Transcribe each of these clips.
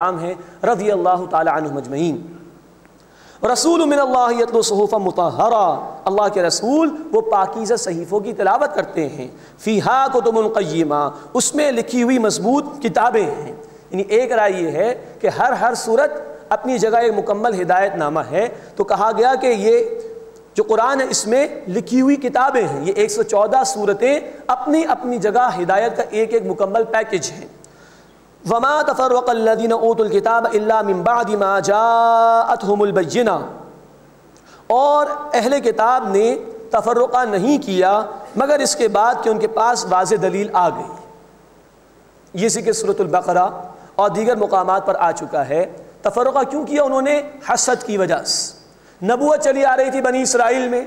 نام ہے رضی اللہ تعالی عنہم اجمعین۔ رسول من اللہ یتلو صحفا مطہرہ، اللہ کے رسول وہ پاکیزہ صحیفوں کی تلاوت کرتے ہیں، فیہا کتب قیمہ، اس میں لکھی ہوئی مضبوط کتابیں ہیں۔ یعنی ایک رائے یہ ہے کہ ہر صورت اپنی جگہ ایک مکمل ہدایت نامہ ہے، تو کہا گیا کہ یہ جو قرآن ہے اس میں لکھی ہوئی کتابیں ہیں، یہ 114 صورتیں اپنی اپنی جگہ ہدایت کا ایک ایک مکمل پیکج ہیں۔ وَمَا تَفَرَّقَ الَّذِينَ أُوتُوا الْكِتَابَ إِلَّا مِن بَعْدِ مَا جَاءَتْهُمُ الْبَيِّنَةُ، اور اہل کتاب نے تفرقہ نہیں کیا مگر اس کے بعد کہ ان کے پاس واضح دلیل آ گئی۔ یہ ذکر سورۃ البقرہ اور دیگر مقامات پر آ چکا ہے۔ تفرقہ کیوں کیا انہوں نے؟ حسد کی وجہ سے۔ نبوت چلی آ رہی تھی بنی اسرائیل میں،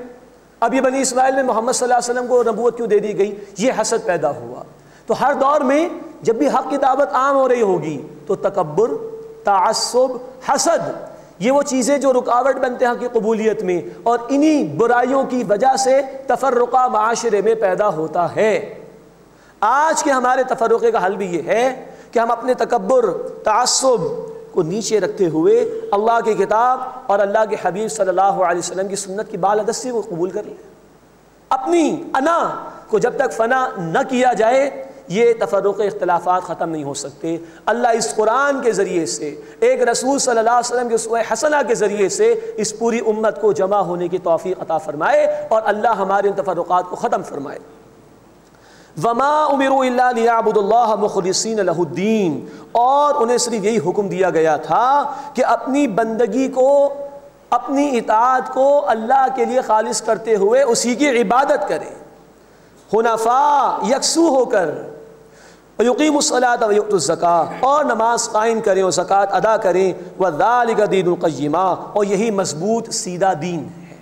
اب یہ بنی اسرائیل میں محمد صلی اللہ علیہ وسلم کو نبوت کیوں دے دی گئی؟ یہ حسد پیدا ہوا۔ تو ہر دور میں جب بھی حق کی دعوت عام ہو رہی ہوگی تو تکبر، تعصب، حسد، یہ وہ چیزیں جو رکاوٹ بنتے ہیں حق کی قبولیت میں، اور انہی برائیوں کی وجہ سے تفرقہ معاشرے میں پیدا ہوتا ہے۔ آج کے ہمارے تفرقے کا حل بھی یہ ہے کہ ہم اپنے تکبر، تعصب کو نیچے رکھتے ہوئے اللہ کی کتاب اور اللہ کے حبیب صلی اللہ علیہ وسلم کی سنت کی بالادستی کو قبول کر لیں۔ اپنی انا کو جب تک فنا نہ کیا جائے یہ تفرق اختلافات ختم نہیں ہو سکتے۔ اللہ اس قرآن کے ذریعے سے، ایک رسول صلی اللہ علیہ وسلم کے اسوہ حسنہ کے ذریعے سے اس پوری امت کو جمع ہونے کی توفیق عطا فرمائے اور اللہ ہمارے ان تفرقات کو ختم فرمائے۔ وَمَا أُمِرُوا إِلَّا لِيَعْبُدُوا اللَّهَ مُخْلِصِينَ لَهُ الدِّينَ، اور انہیں صرف یہی حکم دیا گیا تھا کہ اپنی بندگی کو، اپنی اطاعت کو اللہ کے لیے خالص کرتے ہوئے اسی کی عبادت کریں، حنفاء یکسو ہو کر، وَيُقِيمُوا الصَّلَاةَ وَيُؤْتُوا الزَّكَاةَ، اور نماز قائم کریں اور زکوٰۃ ادا کریں، وَذَلِكَ دِينُ الْقَيِّمَةِ، اور یہی مضبوط سیدھا دین ہے۔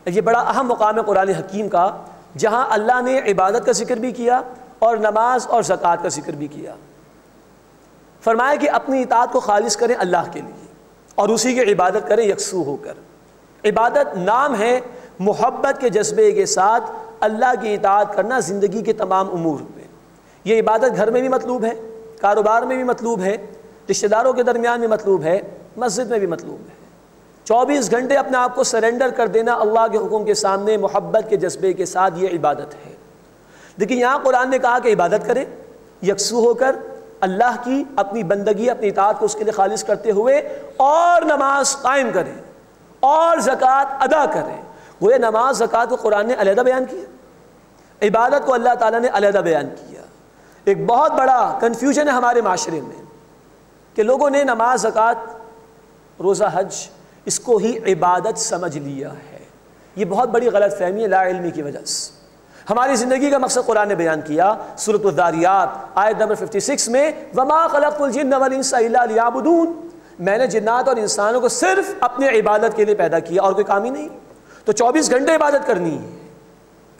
یہ بڑا اہم مقام ہے قرآن حکیم کا، جہاں اللہ نے عبادت کا ذکر بھی کیا اور نماز اور زکوٰۃ کا ذکر بھی کیا۔ فرمایا کہ اپنی اطاعت کو خالص کریں اللہ کے لیے اور اسی کی عبادت کریں یکسو ہو کر۔ عبادت نام ہے محبت کے جذبے کے ساتھ اللہ کی اطاعت کرنا زندگی کے تمام امور میں۔ یہ عبادت گھر میں بھی مطلوب ہے، کاروبار میں بھی مطلوب ہے، رشتہ داروں کے درمیان بھی مطلوب ہے، مسجد میں بھی مطلوب ہے۔ 24 گھنٹے اپنے آپ کو سرنڈر کر دینا اللہ کے حکم کے سامنے محبت کے جذبے کے ساتھ، یہ عبادت ہے۔ لیکن یہاں قرآن نے کہا کہ عبادت کریں یکسو ہو کر اللہ کی، اپنی بندگی، اپنی اطاعت کو اس کے لیے خالص کرتے ہوئے، اور نماز قائم کریں اور زکوٰۃ ادا کریں۔ وہ نماز زکوٰۃ کو قرآن نے علیحدہ بیان کیا، عبادت کو اللہ تعالیٰ نے علیحدہ بیان کیا۔ ایک بہت بڑا کنفیوژن ہے ہمارے معاشرے میں کہ لوگوں نے نماز، زکوٰۃ، روزہ، حج اس کو ہی عبادت سمجھ لیا ہے۔ یہ بہت بڑی غلط فہمی ہے لا علمی کی وجہ سے۔ ہماری زندگی کا مقصد قرآن نے بیان کیا، سورۃ الذاریات آیت نمبر 56 میں، وَمَا خَلَقْتُ الْجِنَّ وَالْإِنسَ إِلَّا لِيَعْبُدُونَ، میں نے جنات اور انسانوں کو صرف اپنے عبادت کے لیے پیدا کیا اور کوئی کام ہی نہیں۔ تو 24 گھنٹے عبادت کرنی ہے۔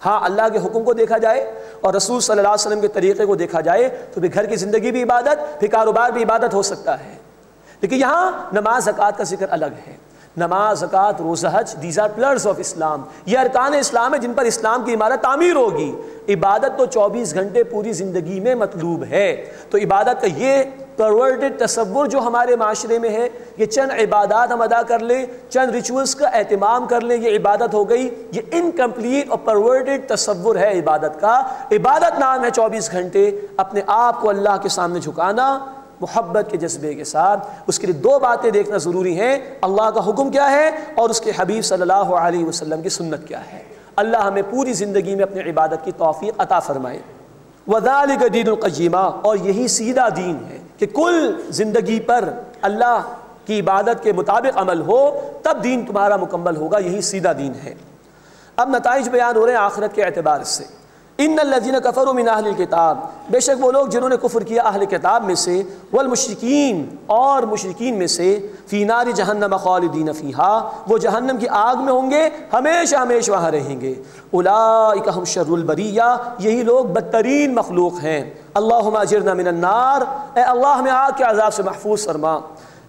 ہاں اللہ کے حکم کو دیکھا جائے اور رسول صلی اللہ علیہ وسلم کے طریقے کو دیکھا جائے تو پھر گھر کی زندگی بھی عبادت، پھر کاروبار بھی عبادت ہو سکتا ہے۔ لیکن یہاں نماز، زکوٰۃ کا ذکر الگ ہے۔ نماز، زکوٰۃ، روزہ، حج، دیز آر پلرز آف اسلام، یہ ارکان اسلام ہے جن پر اسلام کی عمارت تعمیر ہوگی۔ عبادت تو 24 گھنٹے پوری زندگی میں مطلوب ہے۔ تو عبادت کا یہ پرورٹڈ تصور جو ہمارے معاشرے میں ہے، یہ چند عبادات ہم ادا کر لیں، چند ریچولز کا اہتمام کر لیں، یہ عبادت ہو گئی، یہ انکمپلیٹ اور پرورٹڈ تصور ہے عبادت کا۔ عبادت نام ہے 24 گھنٹے اپنے آپ کو اللہ کے سامنے جھکانا محبت کے جذبے کے ساتھ۔ اس کے لیے 2 باتیں دیکھنا ضروری ہیں، اللہ کا حکم کیا ہے اور اس کے حبیب صلی اللہ علیہ وسلم کی سنت کیا ہے۔ اللہ ہمیں پوری زندگی میں اپنی عبادت کی توفیق عطا فرمائے۔ وَذَلِكَ دِينُ الْقَيِّمَةِ، اور یہی سیدھا دین ہے کہ کل زندگی پر اللہ کی عبادت کے مطابق عمل ہو، تب دین تمہارا مکمل ہوگا، یہی سیدھا دین ہے۔ اب نتائج بیان ہو رہے ہیں آخرت کے اعتبار سے۔ ان الذین کفروا من اہل الکتاب، بے شک وہ لوگ جنہوں نے کفر کیا اہل کتاب میں سے، والمشرکین، اور مشرکین میں سے، فی نار جہنم خالدین فیہا، وہ جہنم کی آگ میں ہوں گے، ہمیشہ ہمیشہ وہاں رہیں گے۔ اولئک ہم شر البریہ، یہی لوگ بدترین مخلوق ہیں۔ اللہم اجرنا من النار، اے اللہ ہمیں آگ کے عذاب سے محفوظ فرما۔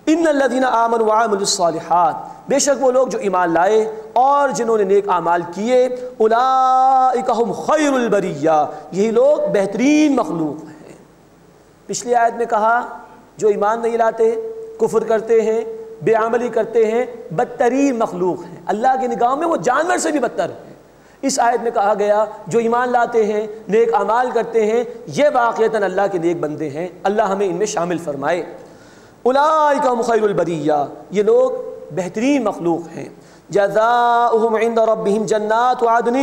ان الذین آمنوا وعملوا الصالحات، بے شک وہ لوگ جو ایمان لائے اور جنہوں نے نیک اعمال کیے، اولئک ہم خیر البریہ، یہی لوگ بہترین مخلوق ہیں۔ پچھلی آیت میں کہا جو ایمان نہیں لاتے، کفر کرتے ہیں، بے عملی کرتے ہیں، بدترین مخلوق ہیں، اللہ کی نگاہوں میں وہ جانور سے بھی بدتر ہیں۔ اس آیت میں کہا گیا جو ایمان لاتے ہیں، نیک اعمال کرتے ہیں، یہ واقعتاً اللہ کے نیک بندے ہیں، اللہ ہمیں ان میں شامل فرمائے۔ اولئک هم خیر البریہ، یہ لوگ بہترین مخلوق ہیں۔ جزاؤہم عند ربہم جنات عدن،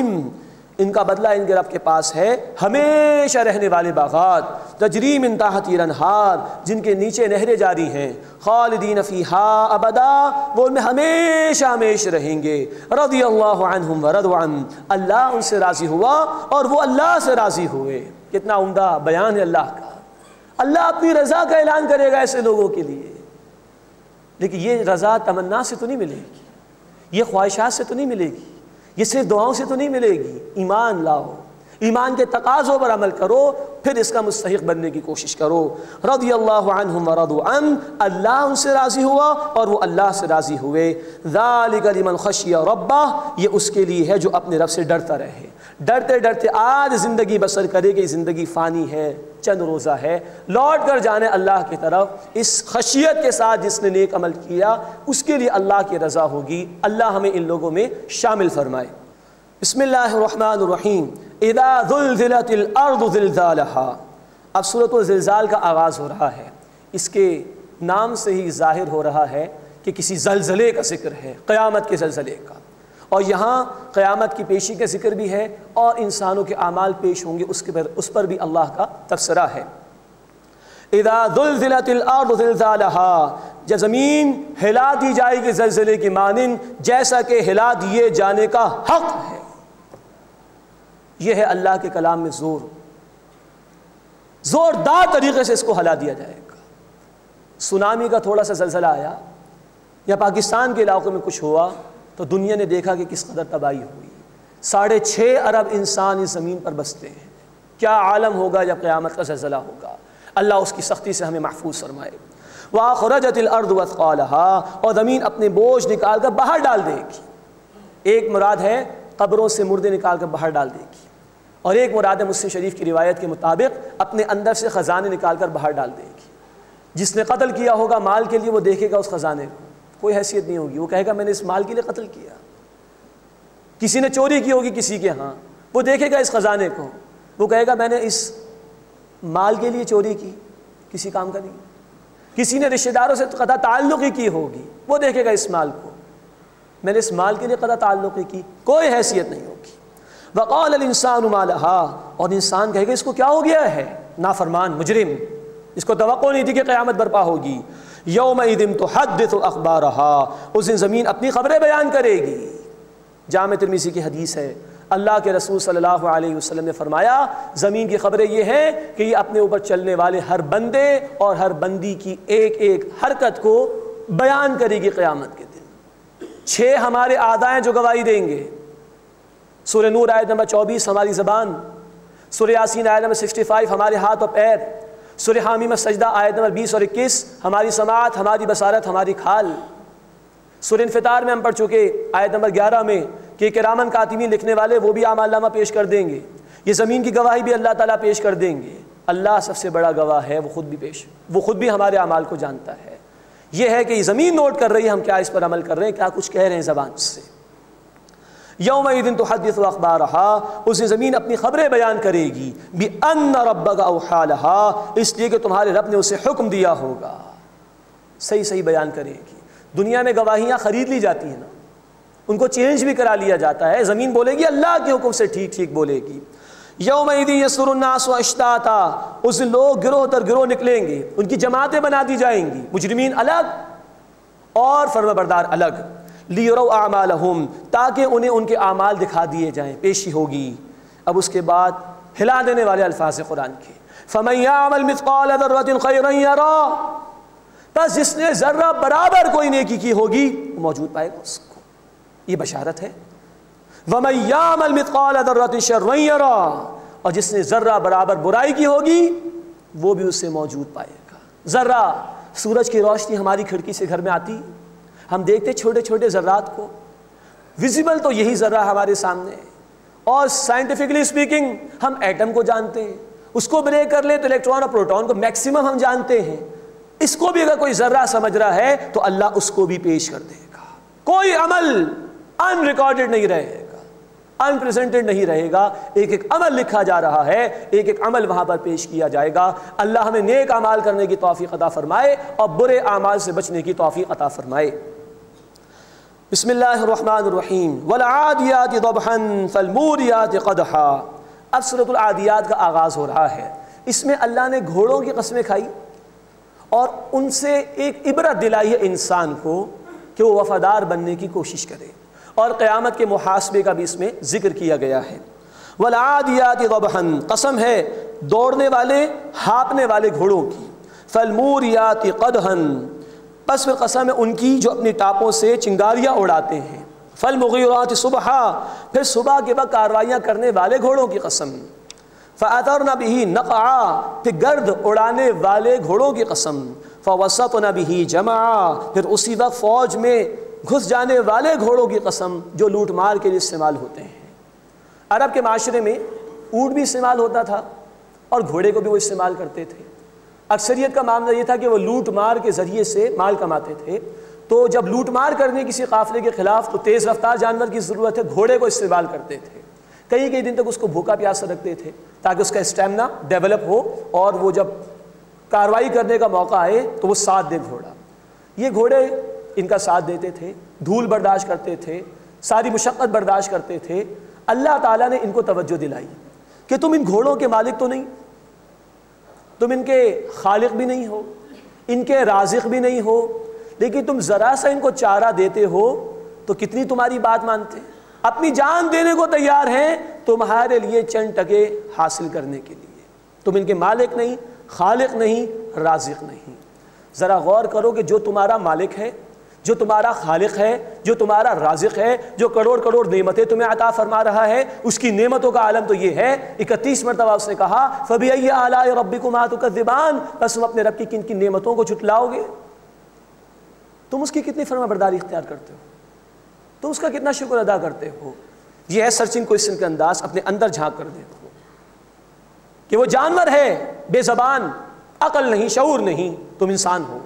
ان کا بدلہ ان کے رب کے پاس ہے ہمیشہ رہنے والے باغات، تجری من تحتہا الانہار، جن کے نیچے نہریں جاری ہیں، خالدین فیہا ابدا، وہ ان میں ہمیشہ ہمیشہ رہیں گے۔ رضی اللہ عنہم ورضوا عنہ، اللہ ان سے راضی ہوا اور وہ اللہ سے راضی ہوئے۔ کتنا عمدہ بیان ہے اللہ کا۔ اللہ اپنی رضا کا اعلان کرے گا ایسے لوگوں کے لیے، لیکن یہ رضا تمنا سے تو نہیں ملے گی، یہ خواہشات سے تو نہیں ملے گی، یہ صرف دعاؤں سے تو نہیں ملے گی۔ ایمان لاؤ، ایمان کے تقاضوں پر عمل کرو، پھر اس کا مستحق بننے کی کوشش کرو۔ رضی اللہ عنہم ورضوا عنہ، اللہ ان سے راضی ہوا اور وہ اللہ سے راضی ہوئے۔ ذالک لمن خشی ربہ، یہ اس کے لیے ہے جو اپنے رب سے ڈرتا رہے، ڈرتے ڈرتے آج زندگی بسر کرے کہ زندگی فانی ہے، چند روزہ ہے، لوٹ کر جانے اللہ کی طرف۔ اس خشیت کے ساتھ جس نے نیک عمل کیا اس کے لیے اللہ کی رضا ہوگی۔ اللہ ہمیں ان لوگوں میں شامل فرمائے۔ بسم اللہ الرحمن الرحیم۔ اذا زلزلت الارض زلزالہا، اب سورۃ الزلزال کا آغاز ہو رہا ہے۔ اس کے نام سے ہی ظاہر ہو رہا ہے کہ کسی زلزلے کا ذکر ہے، قیامت کے زلزلے کا، اور یہاں قیامت کی پیشی کا ذکر بھی ہے اور انسانوں کے اعمال پیش ہوں گے، اس پر بھی اللہ کا تبصرہ ہے۔ اذا زلزلت الارض زلزالہا، جب زمین ہلا دی جائے گی زلزلے کی مانند جیسا کہ ہلا دیے جانے کا حق ہے۔ یہ ہے اللہ کے کلام میں زوردار طریقے سے اس کو ہلا دیا جائے گا۔ سونامی کا تھوڑا سا زلزلہ آیا یا پاکستان کے علاقوں میں کچھ ہوا تو دنیا نے دیکھا کہ کس قدر تباہی ہوئی۔ 6.5 ارب انسان اس زمین پر بستے ہیں، کیا عالم ہوگا جب قیامت کا زلزلہ ہوگا۔ اللہ اس کی سختی سے ہمیں محفوظ فرمائے۔ وَأَخْرَجَتِ الْأَرْضُ وَأَثْقَالَهَا، اور زمین اپنے بوجھ نکال کر باہر ڈال دے گی۔ ایک مراد ہے قبروں سے مردے نکال کر باہر ڈال دے گی، اور ایک مراد ہے مسلم شریف کی روایت کے مطابق اپنے اندر سے خزانے نکال کر باہر ڈال دے گی۔ جس نے قتل کیا ہوگا مال کے لیے وہ دیکھے گا اس خزانے کو، کوئی حیثیت نہیں ہوگی، وہ کہے گا میں نے اس مال کے لیے قتل کیا۔ کسی نے چوری کی ہوگی کسی کے ہاں، وہ دیکھے گا اس خزانے کو، وہ کہے گا میں نے اس مال کے لیے چوری کی، کسی کام کا نہیں۔ کسی نے رشتہ داروں سے قطع تعلقی کی ہوگی، وہ دیکھے گا اس مال کو، میں نے اس مال کے لیے قطع تعلقی کی، کوئی حیثیت نہیں ہوگی۔ وقال الانسان ما لها، اور انسان کہے گا اس کو کیا ہو گیا ہے، نافرمان مجرم، اس کو توقع نہیں تھی کہ قیامت برپا ہوگی۔ یومئذ تحدث اخبارها، اس دن زمین اپنی خبریں بیان کرے گی۔ جامع ترمذی کی حدیث ہے، اللہ کے رسول صلی اللہ علیہ وسلم نے فرمایا زمین کی خبریں یہ ہیں کہ یہ اپنے اوپر چلنے والے ہر بندے اور ہر بندی کی ایک ایک حرکت کو بیان کرے گی قیامت کے دن۔ 6 ہمارے اعضاء ہیں جو گواہی دیں گے۔ سورہ نور آیت نمبر 24 ہماری زبان، سورہ یاسین آیت نمبر 65 ہمارے ہاتھ اور پیر، سورہ حامیم السجدہ آیت نمبر 20 اور 21 ہماری سماعت، ہماری بصارت، ہماری کھال۔ سورہ انفطار میں ہم پڑھ چکے آیت نمبر 11 میں کہ کرامن کاتبین لکھنے والے وہ بھی اعمال نامہ پیش کر دیں گے۔ یہ زمین کی گواہی بھی اللہ تعالیٰ پیش کر دیں گے۔ اللہ سب سے بڑا گواہ ہے، وہ خود بھی ہمارے اعمال کو جانتا ہے۔ یہ ہے کہ یہ زمین نوٹ کر رہی ہے ہم کیا اس پر عمل کر رہے ہیں، کیا کچھ کہہ رہے ہیں زبان سے۔ یومئذ تحدث اخبارها، اس دن زمین اپنی خبریں بیان کرے گی، بأن ربک اوحی لها، اس لیے کہ تمہارے رب نے اسے حکم دیا ہوگا۔ صحیح بیان کرے گی۔ دنیا میں گواہیاں خرید لی جاتی ہیں نا، ان کو چینج بھی کرا لیا جاتا ہے۔ زمین بولے گی اللہ کے حکم سے ٹھیک بولے گی۔ یومئذ یصدر الناس اشتاتا، اس دن لوگ گروہ در گروہ نکلیں گے، ان کی جماعتیں بنا دی جائیں گی، مجرمین الگ اور فرمانبردار الگ۔ لیروا اعمالہم، تاکہ انہیں ان کے اعمال دکھا دیے جائیں، پیشی ہوگی۔ اب اس کے بعد ہلا دینے والے الفاظ قرآن کے، فمن یعمل مثقال ذرۃ خیرا یرہ، بس جس نے ذرہ برابر کوئی نیکی کی ہوگی وہ موجود پائے گا اس کو، یہ بشارت ہے۔ ومن یعمل مثقال ذرۃ شرا یرہ، اور جس نے ذرہ برابر برائی کی ہوگی وہ بھی اس سے موجود پائے گا۔ ذرہ، سورج کی روشنی ہماری کھڑکی سے گھر میں آتی، ہم دیکھتے چھوٹے چھوٹے ذرات کو، ویزیبل تو یہی ذرہ ہمارے سامنے ہے، اور سائنٹیفکلی اسپیکنگ ہم ایٹم کو جانتے ہیں، اس کو بریک کر لیں تو الیکٹران اور پروٹون کو میکسیمم ہم جانتے ہیں، اس کو بھی اگر کوئی ذرہ سمجھ رہا ہے تو اللہ اس کو بھی پیش کر دے گا. کوئی عمل ان ریکارڈڈ نہیں رہے گا، ان پریزنٹڈ نہیں رہے گا، ایک ایک عمل لکھا جا رہا ہے، ایک ایک عمل وہاں پر پیش کیا جائے گا. اللہ ہمیں نیک اعمال کرنے کی توفیق عطا فرمائے اور برے اعمال سے بچنے کی توفیق عطا فرمائے. بسم اللہ الرحمن الرحیم. والعادیات ضبحا فالموریات قدحا. اب سورۃ العادیات کا آغاز ہو رہا ہے. اس میں اللہ نے گھوڑوں کی قسمیں کھائی اور ان سے ایک عبرت دلائی ہے انسان کو کہ وہ وفادار بننے کی کوشش کرے، اور قیامت کے محاسبے کا بھی اس میں ذکر کیا گیا ہے. والعادیات ضبحا، قسم ہے دوڑنے والے ہانپنے والے گھوڑوں کی. فالموریات قدحا، پس پھر قسم ہے ان کی جو اپنی ٹاپوں سے چنگاریاں اڑاتے ہیں. فالمغیرات صبحا، پھر صبح کے وقت کارروائیاں کرنے والے گھوڑوں کی قسم. فأثرن به نقعا، پھر گرد اڑانے والے گھوڑوں کی قسم. فوسطن به جمعا، پھر اسی وقت فوج میں گھس جانے والے گھوڑوں کی قسم جو لوٹ مار کے لیے استعمال ہوتے ہیں. عرب کے معاشرے میں اونٹ بھی استعمال ہوتا تھا اور گھوڑے کو بھی وہ استعمال کرتے تھے. اکثریت کا معاملہ یہ تھا کہ وہ لوٹ مار کے ذریعے سے مال کماتے تھے، تو جب لوٹ مار کرنے کسی قافلے کے خلاف تو تیز رفتار جانور کی ضرورت ہے، گھوڑے کو استعمال کرتے تھے. کئی دن تک اس کو بھوکا پیاسا رکھتے تھے تاکہ اس کا اسٹیمنا ڈیولپ ہو اور وہ جب کارروائی کرنے کا موقع آئے تو وہ ساتھ دے گھوڑا. یہ گھوڑے ان کا ساتھ دیتے تھے، دھول برداشت کرتے تھے، ساری مشقت برداشت کرتے تھے. اللہ تعالیٰ نے ان کو توجہ دلائی کہ تم ان گھوڑوں کے مالک تو نہیں، تم ان کے خالق بھی نہیں ہو، ان کے رازق بھی نہیں ہو، لیکن تم ذرا سا ان کو چارہ دیتے ہو تو کتنی تمہاری بات مانتے ہیں، اپنی جان دینے کو تیار ہیں تمہارے لیے چند ٹکے حاصل کرنے کے لیے. تم ان کے مالک نہیں، خالق نہیں، رازق نہیں. ذرا غور کرو کہ جو تمہارا مالک ہے، جو تمہارا خالق ہے، جو تمہارا رازق ہے، جو کروڑ کروڑ نعمتیں تمہیں عطا فرما رہا ہے، اس کی نعمتوں کا عالم تو یہ ہے. 31 مرتبہ اس نے کہا فَبِأَيِّ آلَاءِ رَبِّكُمَا تُكَذِّبَانِ، بس تم اپنے رب کی کن کن نعمتوں کو جھٹلاؤ گے. تم اس کی کتنی فرما برداری اختیار کرتے ہو، تم اس کا کتنا شکر ادا کرتے ہو. یہ ہے سرچنگ کوئسچن کا انداز، اپنے اندر جھانک کر دیکھو کہ وہ جانور ہے بے زبان، عقل نہیں، شعور نہیں، تم انسان ہو.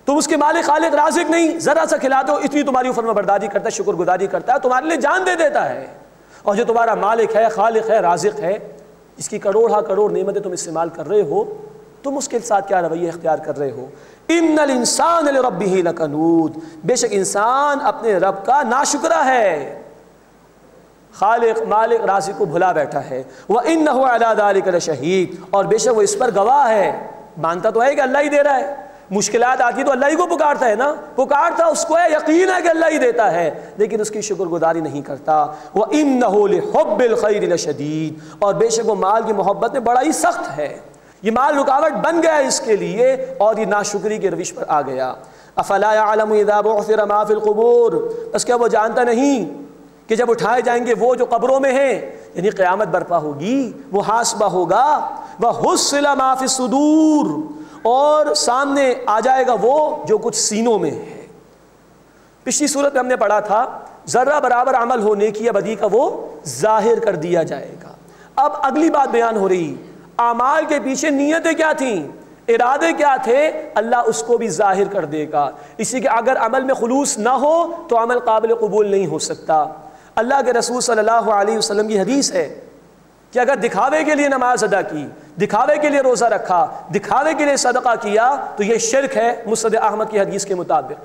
تم اس کے مالک خالق رازق نہیں، ذرا سا کھلاتے ہو اتنی تمہاری فرما برداری کرتا ہے، شکر گزاری کرتا ہے، تمہارے لیے جان دے دیتا ہے. اور جو تمہارا مالک ہے، خالق ہے، رازق ہے، اس کی کروڑ کروڑ نعمتیں تم استعمال کر رہے ہو، تم اس کے ساتھ کیا رویہ اختیار کر رہے ہو. ان الانسان لربہ لکنود، بے شک انسان اپنے رب کا ناشکرا ہے، خالق مالک رازق کو بھلا بیٹھا ہے. وَإِنَّهُ عَلَى ذَلِكَ لَشَهِيدٌ، اور بے شک وہ اس پر گواہ ہے. مانتا تو ہے کہ اللہ ہی دے رہا ہے، مشکلات آتی تو اللہ ہی کو پکارتا ہے نا، پکارتا اس کو ہے، یقین ہے کہ اللہ ہی دیتا ہے، لیکن اس کی شکر گزاری نہیں کرتا. وَإِنَّهُ لِحُبِّ الْخَيْرِ لَشَدِيدٌ، اور بے شک وہ مال کی محبت میں بڑا ہی سخت ہے. یہ مال رکاوٹ بن گیا اس کے لیے اور یہ ناشکری کے روش پر آ گیا. افلا يعلم اذا بعثر ما في القبور، بس کیا وہ جانتا نہیں کہ جب اٹھائے جائیں گے وہ جو قبروں میں ہیں، یعنی قیامت برپا ہوگی، محاسبہ ہوگا. وحصل ما في الصدور، اور سامنے آ جائے گا وہ جو کچھ سینوں میں ہے. پچھلی صورت میں ہم نے پڑھا تھا ذرہ برابر عمل ہو نیکی یا بدی کا وہ ظاہر کر دیا جائے گا. اب اگلی بات بیان ہو رہی، اعمال کے پیچھے نیتیں کیا تھیں، ارادے کیا تھے، اللہ اس کو بھی ظاہر کر دے گا. اسی کہ اگر عمل میں خلوص نہ ہو تو عمل قابل قبول نہیں ہو سکتا. اللہ کے رسول صلی اللہ علیہ وسلم کی حدیث ہے کہ اگر دکھاوے کے لیے نماز ادا کی، دکھاوے کے لیے روزہ رکھا، دکھاوے کے لیے صدقہ کیا تو یہ شرک ہے مسند احمد کی حدیث کے مطابق.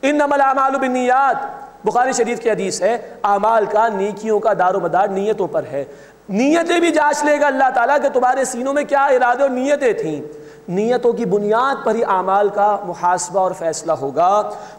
انما الاعمال بالنیات، بخاری شریف کی حدیث ہے، اعمال کا، نیکیوں کا دار و مدار نیتوں پر ہے. نیتیں بھی جانچ لے گا اللہ تعالیٰ کہ تمہارے سینوں میں کیا ارادے اور نیتیں تھیں. نیتوں کی بنیاد پر ہی اعمال کا محاسبہ اور فیصلہ ہوگا.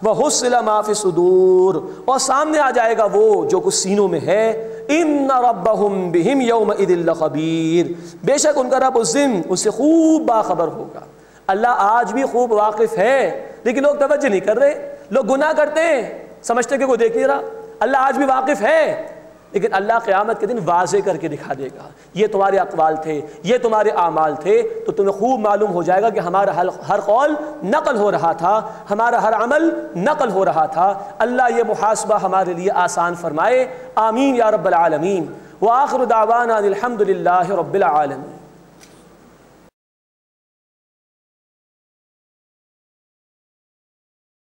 وَحُصِّلَ مَا فِي الصُّدُورِ، اور سامنے آ جائے گا وہ جو کچھ سینوں میں ہے. إِنَّ رَبَّهُمْ بِهِمْ يَوْمَئِذٍ لَخَبِيرٌ، بے شک ان کا رب اس دن ان سے خوب باخبر ہوگا. اللہ آج بھی خوب واقف ہے، لیکن لوگ توجہ نہیں کر رہے، لوگ گناہ کرتے ہیں، سمجھتے کہ کوئی دیکھ نہیں رہا. اللہ آج بھی واقف ہے، لیکن اللہ قیامت کے دن واضح کر کے دکھا دے گا یہ تمہارے اقوال تھے، یہ تمہارے اعمال تھے. تو تمہیں خوب معلوم ہو جائے گا کہ ہمارا ہر قول نقل ہو رہا تھا، ہمارا ہر عمل نقل ہو رہا تھا. اللہ یہ محاسبہ ہمارے لیے آسان فرمائے. آمین یا رب العالمین. وآخر دعوانا الحمد للہ رب العالمین.